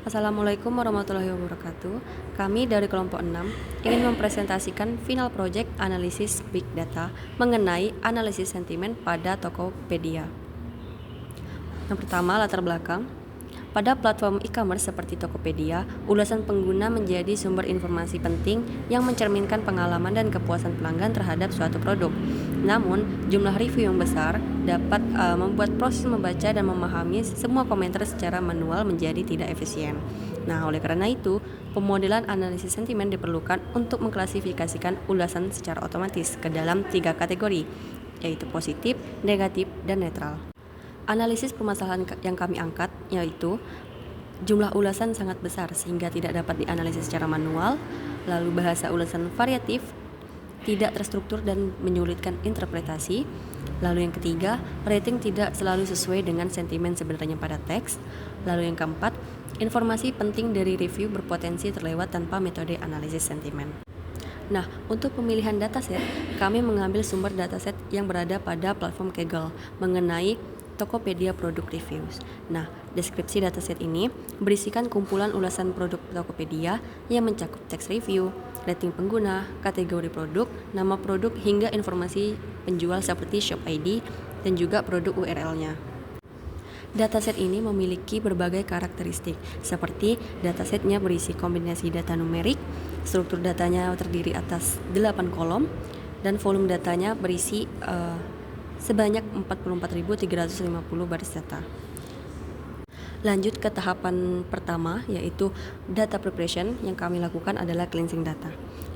Assalamualaikum warahmatullahi wabarakatuh. Kami dari kelompok 6 ingin mempresentasikan final project analisis Big Data mengenai analisis sentimen pada Tokopedia. Yang pertama, latar belakang. Pada platform e-commerce seperti Tokopedia, ulasan pengguna menjadi sumber informasi penting yang mencerminkan pengalaman dan kepuasan pelanggan terhadap suatu produk. Namun, jumlah review yang besar dapat membuat proses membaca dan memahami semua komentar secara manual menjadi tidak efisien. Nah, oleh karena itu, pemodelan analisis sentimen diperlukan untuk mengklasifikasikan ulasan secara otomatis ke dalam 3 kategori, yaitu positif, negatif, dan netral. Analisis permasalahan yang kami angkat yaitu jumlah ulasan sangat besar sehingga tidak dapat dianalisis secara manual, lalu bahasa ulasan variatif, tidak terstruktur dan menyulitkan interpretasi, lalu yang ketiga, rating tidak selalu sesuai dengan sentimen sebenarnya pada teks, lalu yang keempat, informasi penting dari review berpotensi terlewat tanpa metode analisis sentimen. Nah, untuk pemilihan dataset, kami mengambil sumber dataset yang berada pada platform Kaggle mengenai Tokopedia Product Reviews. Nah, deskripsi dataset ini berisikan kumpulan ulasan produk Tokopedia yang mencakup teks review, rating pengguna, kategori produk, nama produk, hingga informasi penjual seperti shop ID dan juga produk URL-nya. Dataset ini memiliki berbagai karakteristik, seperti datasetnya berisi kombinasi data numerik, struktur datanya terdiri atas 8 kolom, dan volume datanya berisi sebanyak 44.350 baris data. Lanjut ke tahapan pertama, yaitu data preparation. Yang kami lakukan adalah cleansing data.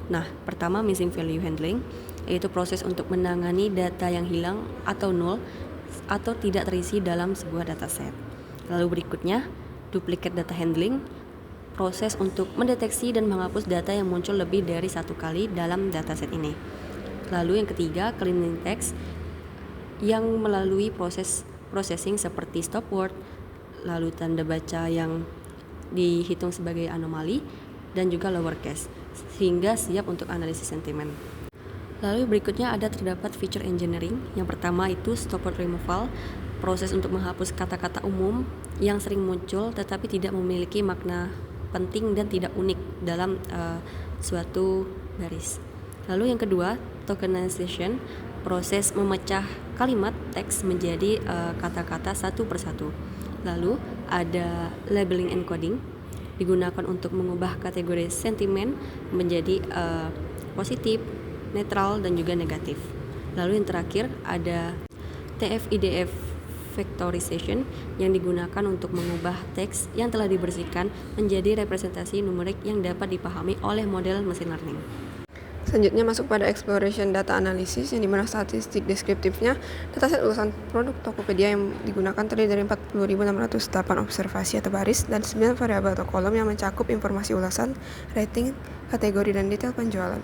Nah, pertama missing value handling, yaitu proses untuk menangani data yang hilang atau nol atau tidak terisi dalam sebuah dataset. Lalu berikutnya, duplicate data handling, proses untuk mendeteksi dan menghapus data yang muncul lebih dari satu kali dalam dataset ini. Lalu yang ketiga, cleaning text, yang melalui proses processing seperti stop word, lalu tanda baca yang dihitung sebagai anomali, dan juga lowercase, sehingga siap untuk analisis sentimen. Lalu berikutnya terdapat feature engineering. Yang pertama itu stop word removal, proses untuk menghapus kata-kata umum yang sering muncul tetapi tidak memiliki makna penting dan tidak unik dalam suatu baris. Lalu yang kedua, tokenization, proses memecah kalimat teks menjadi kata-kata satu persatu. Lalu ada labeling encoding, digunakan untuk mengubah kategori sentimen menjadi positif, netral, dan juga negatif. Lalu yang terakhir ada TF-IDF vectorization, yang digunakan untuk mengubah teks yang telah dibersihkan menjadi representasi numerik yang dapat dipahami oleh model machine learning. Selanjutnya masuk pada exploration data analysis, yang dimana statistik deskriptifnya dataset ulasan produk Tokopedia yang digunakan terdiri dari 40.608 observasi atau baris dan 9 variabel atau kolom yang mencakup informasi ulasan, rating, kategori, dan detail penjualan.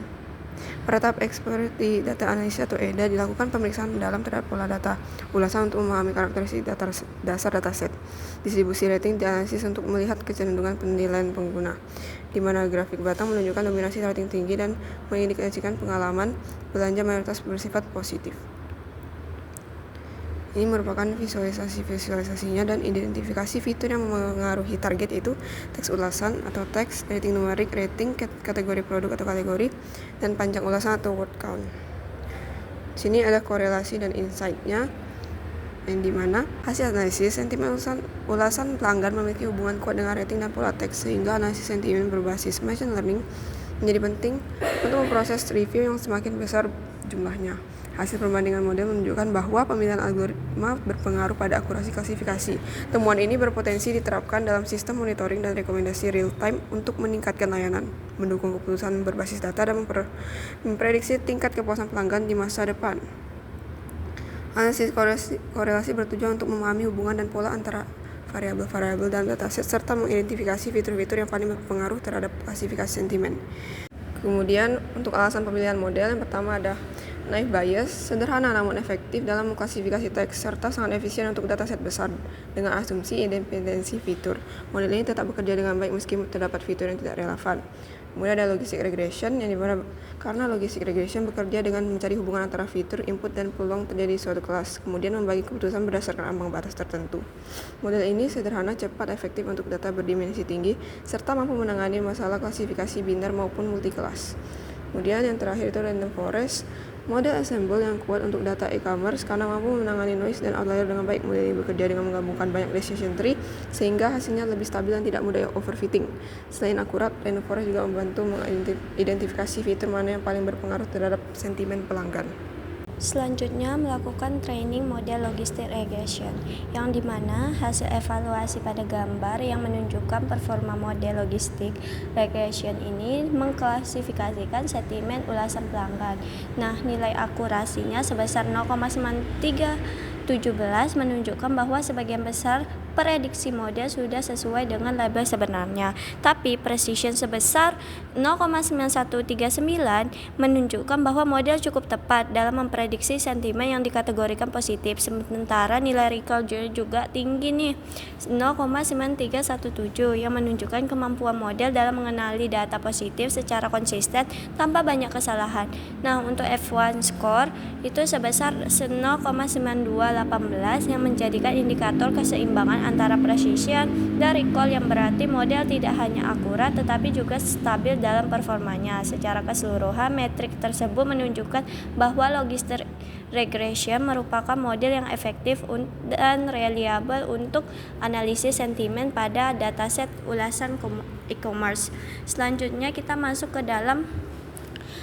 Pada tahap exploratory data analysis atau EDA dilakukan pemeriksaan mendalam terhadap pola data ulasan untuk memahami karakteristik dasar dataset. Distribusi rating dianalisis untuk melihat kecenderungan penilaian pengguna, di mana grafik batang menunjukkan dominasi rating tinggi dan mengindikasikan pengalaman belanja mayoritas bersifat positif. Ini merupakan visualisasinya dan identifikasi fitur yang mengaruhi target, yaitu teks ulasan atau teks, rating numerik, rating, kategori produk atau kategori, dan panjang ulasan atau word count. Sini ada korelasi dan insight-nya, yang dimana hasil analisis sentimen ulasan pelanggan memiliki hubungan kuat dengan rating dan pola teks, sehingga analisis sentimen berbasis machine learning menjadi penting untuk memproses review yang semakin besar jumlahnya. Hasil perbandingan model menunjukkan bahwa pemilihan algoritma berpengaruh pada akurasi klasifikasi. Temuan ini berpotensi diterapkan dalam sistem monitoring dan rekomendasi real time untuk meningkatkan layanan, mendukung keputusan berbasis data, dan memprediksi tingkat kepuasan pelanggan di masa depan. Analisis korelasi bertujuan untuk memahami hubungan dan pola antara variabel-variabel dalam dataset serta mengidentifikasi fitur-fitur yang paling berpengaruh terhadap klasifikasi sentimen. Kemudian untuk alasan pemilihan model, yang pertama ada Naive Bayes sederhana namun efektif dalam mengklasifikasi teks, serta sangat efisien untuk dataset besar dengan asumsi independensi fitur. Model ini tetap bekerja dengan baik meski terdapat fitur yang tidak relevan. Kemudian ada logistic regression, yang dimana karena logistic regression bekerja dengan mencari hubungan antara fitur, input, dan peluang terjadi di suatu kelas, kemudian membagi keputusan berdasarkan ambang batas tertentu. Model ini sederhana, cepat, efektif untuk data berdimensi tinggi, serta mampu menangani masalah klasifikasi biner maupun multikelas. Kemudian yang terakhir itu random forest, model ensemble yang kuat untuk data e-commerce karena mampu menangani noise dan outlier dengan baik. Model ini bekerja dengan menggabungkan banyak decision tree sehingga hasilnya lebih stabil dan tidak mudah overfitting. Selain akurat, random forest juga membantu mengidentifikasi fitur mana yang paling berpengaruh terhadap sentimen pelanggan. Selanjutnya, melakukan training model logistic regression, yang dimana hasil evaluasi pada gambar yang menunjukkan performa model logistic regression ini mengklasifikasikan sentimen ulasan pelanggan. Nah, nilai akurasinya sebesar 0,9317 menunjukkan bahwa sebagian besar prediksi model sudah sesuai dengan label sebenarnya, tapi precision sebesar 0,9139 menunjukkan bahwa model cukup tepat dalam memprediksi sentimen yang dikategorikan positif. Sementara nilai recall juga tinggi nih, 0,9317, yang menunjukkan kemampuan model dalam mengenali data positif secara konsisten tanpa banyak kesalahan. Nah, untuk F1 score itu sebesar 0,9218 yang menjadikan indikator keseimbangan antara precision dan recall, yang berarti model tidak hanya akurat tetapi juga stabil dalam performanya. Secara keseluruhan, metrik tersebut menunjukkan bahwa logistic regression merupakan model yang efektif dan reliable untuk analisis sentimen pada dataset ulasan e-commerce. Selanjutnya kita masuk ke dalam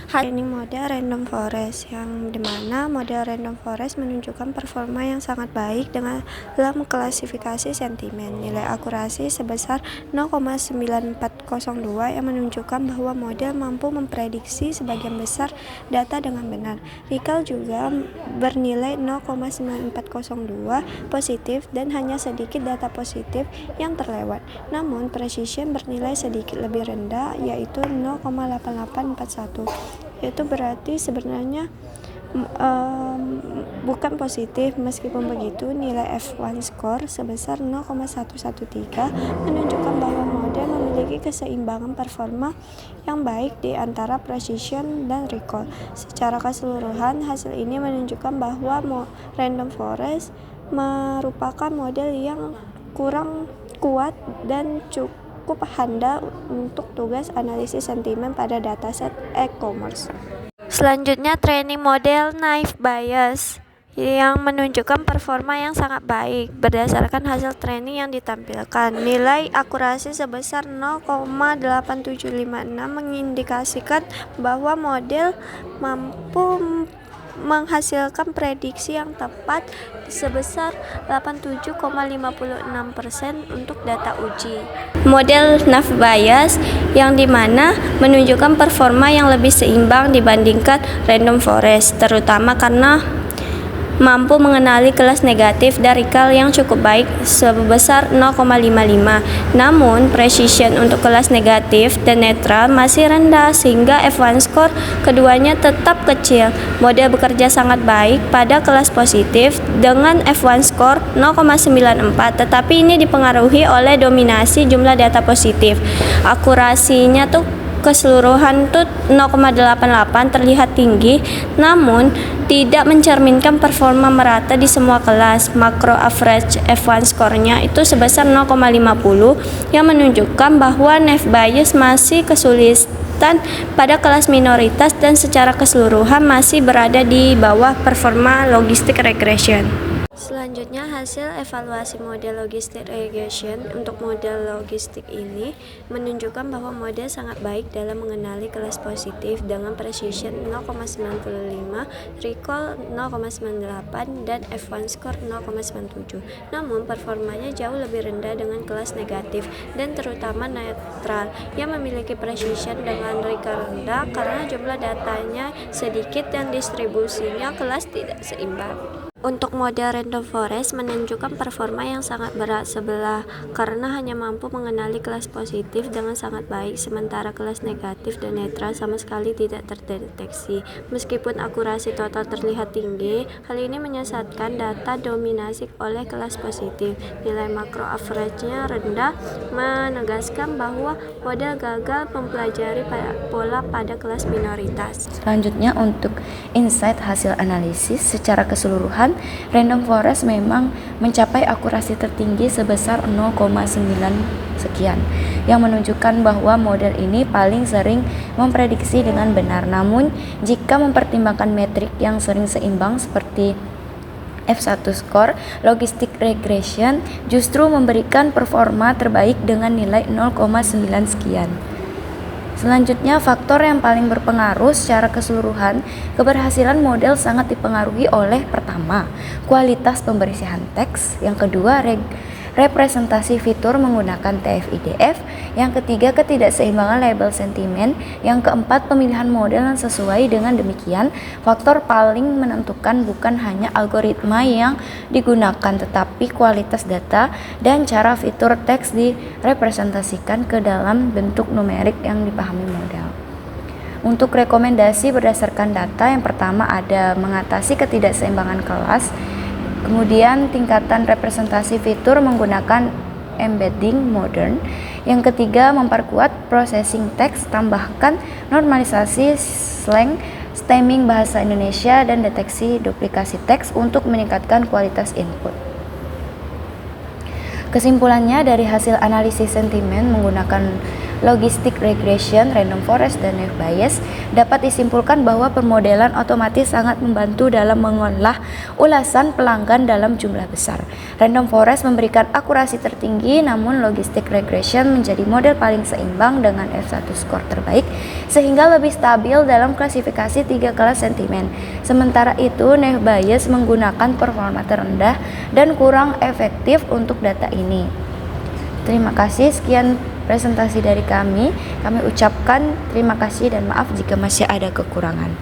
training model random forest, yang dimana model random forest menunjukkan performa yang sangat baik dalam klasifikasi sentimen. Nilai akurasi sebesar 0,9402 yang menunjukkan bahwa model mampu memprediksi sebagian besar data dengan benar. Recall juga bernilai 0,9402 positif dan hanya sedikit data positif yang terlewat. Namun precision bernilai sedikit lebih rendah, yaitu 0,8841. Itu berarti sebenarnya bukan positif. Meskipun begitu, nilai F1 score sebesar 0,113 menunjukkan bahwa model memiliki keseimbangan performa yang baik di antara precision dan recall. Secara keseluruhan, hasil ini menunjukkan bahwa random forest merupakan model yang kurang kuat dan cukup handal untuk tugas analisis sentimen pada dataset e-commerce. Selanjutnya, training model Naive Bayes yang menunjukkan performa yang sangat baik berdasarkan hasil training yang ditampilkan. Nilai akurasi sebesar 0,8756 mengindikasikan bahwa model mampu menghasilkan prediksi yang tepat sebesar 87,56% untuk data uji. Model Naive Bayes yang dimana menunjukkan performa yang lebih seimbang dibandingkan random forest, terutama karena mampu mengenali kelas negatif dan recall yang cukup baik sebesar 0,55. Namun, precision untuk kelas negatif dan netral masih rendah sehingga F1 score keduanya tetap kecil. Model bekerja sangat baik pada kelas positif dengan F1 score 0,94, tetapi ini dipengaruhi oleh dominasi jumlah data positif. Akurasinya tuh keseluruhan tuh 0,88 terlihat tinggi, namun tidak mencerminkan performa merata di semua kelas. Macro average F1 score-nya itu sebesar 0,50 yang menunjukkan bahwa Naive Bayes masih kesulitan pada kelas minoritas dan secara keseluruhan masih berada di bawah performa logistic regression. Selanjutnya, hasil evaluasi model logistic regression untuk model logistik ini menunjukkan bahwa model sangat baik dalam mengenali kelas positif dengan precision 0,95, recall 0,98, dan F1 score 0,97. Namun, performanya jauh lebih rendah dengan kelas negatif dan terutama netral yang memiliki precision dengan recall rendah karena jumlah datanya sedikit dan distribusinya kelas tidak seimbang. Untuk model random forest menunjukkan performa yang sangat berat sebelah karena hanya mampu mengenali kelas positif dengan sangat baik, sementara kelas negatif dan netral sama sekali tidak terdeteksi. Meskipun akurasi total terlihat tinggi, hal ini menyesatkan data dominasi oleh kelas positif. Nilai makro average-nya rendah, menegaskan bahwa model gagal mempelajari pola pada kelas minoritas. Selanjutnya untuk insight hasil analisis secara keseluruhan, random forest memang mencapai akurasi tertinggi sebesar 0,9 sekian, yang menunjukkan bahwa model ini paling sering memprediksi dengan benar. Namun, jika mempertimbangkan metrik yang sering seimbang seperti F1 score, logistic regression justru memberikan performa terbaik dengan nilai 0,9 sekian. Selanjutnya, faktor yang paling berpengaruh secara keseluruhan keberhasilan model sangat dipengaruhi oleh pertama, kualitas pembersihan teks, yang kedua, representasi fitur menggunakan TF-IDF, yang ketiga, ketidakseimbangan label sentimen, yang keempat, pemilihan model yang sesuai. Dengan demikian, faktor paling menentukan bukan hanya algoritma yang digunakan, tetapi kualitas data dan cara fitur teks direpresentasikan ke dalam bentuk numerik yang dipahami model. Untuk rekomendasi berdasarkan data, yang pertama ada mengatasi ketidakseimbangan kelas, kemudian tingkatan representasi fitur menggunakan embedding modern. Yang ketiga, memperkuat processing teks, tambahkan normalisasi slang, stemming bahasa Indonesia, dan deteksi duplikasi teks untuk meningkatkan kualitas input. Kesimpulannya, dari hasil analisis sentimen menggunakan logistic regression, random forest, dan naive Bayes, dapat disimpulkan bahwa permodelan otomatis sangat membantu dalam mengolah ulasan pelanggan dalam jumlah besar. Random forest memberikan akurasi tertinggi, namun logistic regression menjadi model paling seimbang dengan F1 score terbaik, sehingga lebih stabil dalam klasifikasi 3 kelas sentimen. Sementara itu, naive Bayes menggunakan performa terendah dan kurang efektif untuk data ini. Terima kasih, sekian presentasi dari kami. Kami ucapkan terima kasih dan maaf jika masih ada kekurangan.